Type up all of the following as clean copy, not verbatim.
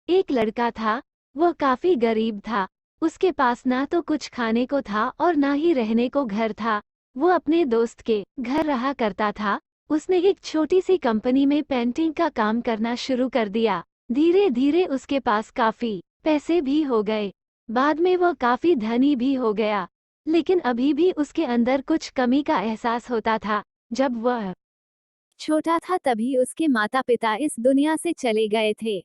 एक लड़का था, वह काफी गरीब था। उसके पास ना तो कुछ खाने को था और ना ही रहने को घर था। वो अपने दोस्त के घर रहा करता था। उसने एक छोटी सी कंपनी में पेंटिंग का काम करना शुरू कर दिया। धीरे धीरे उसके पास काफी पैसे भी हो गए। बाद में वह काफी धनी भी हो गया। लेकिन अभी भी उसके अंदर कुछ कमी का एहसास होता था। जब वह छोटा था तभी उसके माता पिता इस दुनिया से चले गए थे।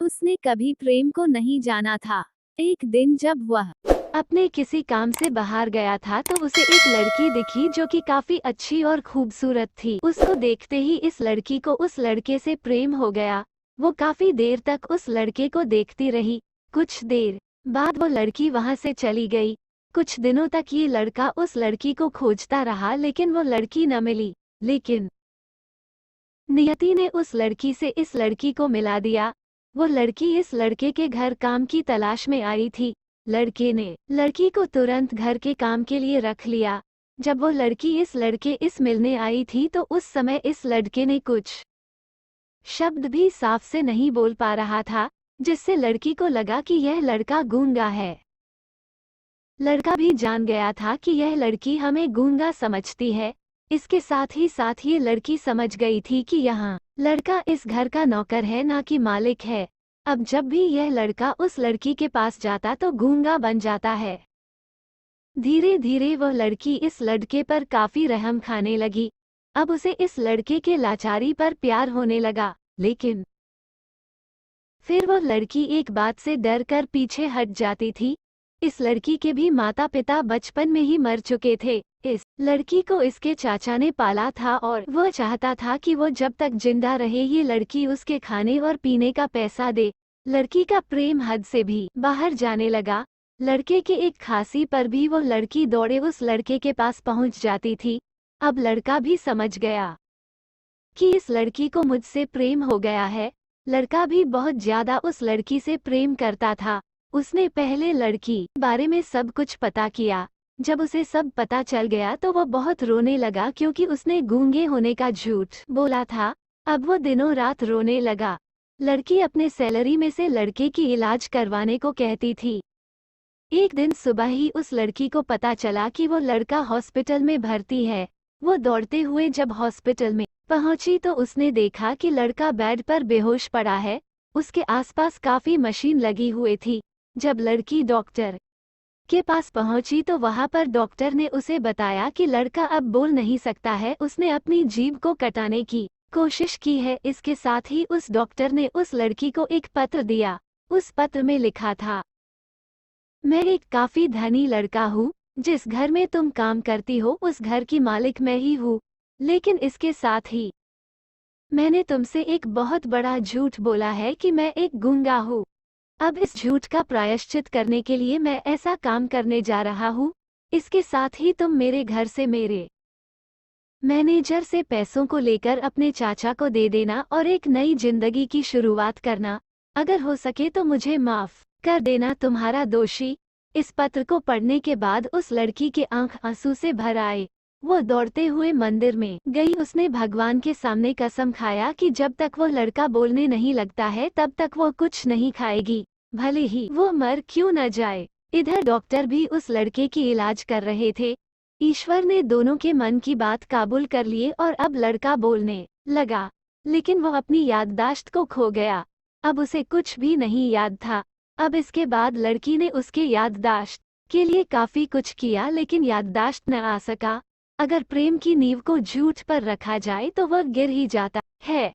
उसने कभी प्रेम को नहीं जाना था। एक दिन जब वह अपने किसी काम से बाहर गया था तो उसे एक लड़की दिखी जो कि काफी अच्छी और खूबसूरत थी। उसको देखते ही इस लड़की को उस लड़के से प्रेम हो गया। वो काफी देर तक उस लड़के को देखती रही। कुछ देर बाद वो लड़की वहां से चली गई। कुछ दिनों तक ये लड़का उस लड़की को खोजता रहा लेकिन वो लड़की न मिली। लेकिन नियति ने उस लड़की से इस लड़की को मिला दिया। वो लड़की इस लड़के के घर काम की तलाश में आई थी। लड़के ने लड़की को तुरंत घर के काम के लिए रख लिया। जब वो लड़की इस लड़के इस मिलने आई थी तो उस समय इस लड़के ने कुछ शब्द भी साफ से नहीं बोल पा रहा था, जिससे लड़की को लगा कि यह लड़का गूंगा है। लड़का भी जान गया था कि यह लड़की हमें गूंगा समझती है। इसके साथ ही ये लड़की समझ गई थी कि यहाँ लड़का इस घर का नौकर है ना कि मालिक है। अब जब भी यह लड़का उस लड़की के पास जाता तो गूंगा बन जाता है। धीरे धीरे वह लड़की इस लड़के पर काफी रहम खाने लगी। अब उसे इस लड़के के लाचारी पर प्यार होने लगा। लेकिन फिर वह लड़की एक बात से डर कर पीछे हट जाती थी। इस लड़की के भी माता पिता बचपन में ही मर चुके थे। इस लड़की को इसके चाचा ने पाला था और वह चाहता था कि वो जब तक जिंदा रहे ये लड़की उसके खाने और पीने का पैसा दे। लड़की का प्रेम हद से भी बाहर जाने लगा। लड़के के एक खांसी पर भी वो लड़की दौड़े उस लड़के के पास पहुंच जाती थी। अब लड़का भी समझ गया कि इस लड़की को मुझसे प्रेम हो गया है। लड़का भी बहुत ज्यादा उस लड़की से प्रेम करता था। उसने पहले लड़की बारे में सब कुछ पता किया। जब उसे सब पता चल गया तो वो बहुत रोने लगा क्योंकि उसने गूंगे होने का झूठ बोला था। अब वो दिनों रात रोने लगा। लड़की अपने सैलरी में से लड़के की इलाज करवाने को कहती थी। एक दिन सुबह ही उस लड़की को पता चला कि वो लड़का हॉस्पिटल में भर्ती है। वो दौड़ते हुए जब हॉस्पिटल में पहुंची तो उसने देखा कि लड़का बेड पर बेहोश पड़ा है। उसके आसपास काफी मशीन लगी हुई थी। जब लड़की डॉक्टर के पास पहुंची तो वहां पर डॉक्टर ने उसे बताया कि लड़का अब बोल नहीं सकता है। उसने अपनी जीभ को कटाने की कोशिश की है। इसके साथ ही उस डॉक्टर ने उस लड़की को एक पत्र दिया। उस पत्र में लिखा था, मैं एक काफी धनी लड़का हूँ। जिस घर में तुम काम करती हो उस घर की मालिक मैं ही हूँ। लेकिन इसके साथ ही मैंने तुमसे एक बहुत बड़ा झूठ बोला है कि मैं एक गूंगा हूँ। अब इस झूठ का प्रायश्चित करने के लिए मैं ऐसा काम करने जा रहा हूँ। इसके साथ ही तुम मेरे घर से मेरे मैनेजर से पैसों को लेकर अपने चाचा को दे देना और एक नई जिंदगी की शुरुआत करना। अगर हो सके तो मुझे माफ कर देना, तुम्हारा दोषी। इस पत्र को पढ़ने के बाद उस लड़की के आंख आंसू से भर आए। वो दौड़ते हुए मंदिर में गई। उसने भगवान के सामने कसम खाया कि जब तक वो लड़का बोलने नहीं लगता है तब तक वो कुछ नहीं खाएगी, भले ही वो मर क्यों न जाए। इधर डॉक्टर भी उस लड़के की इलाज कर रहे थे। ईश्वर ने दोनों के मन की बात काबूल कर लिए और अब लड़का बोलने लगा। लेकिन वो अपनी याददाश्त को खो गया। अब उसे कुछ भी नहीं याद था। अब इसके बाद लड़की ने उसके याददाश्त के लिए काफी कुछ किया लेकिन याददाश्त न आ सका। अगर प्रेम की नींव को झूठ पर रखा जाए तो वह गिर ही जाता है।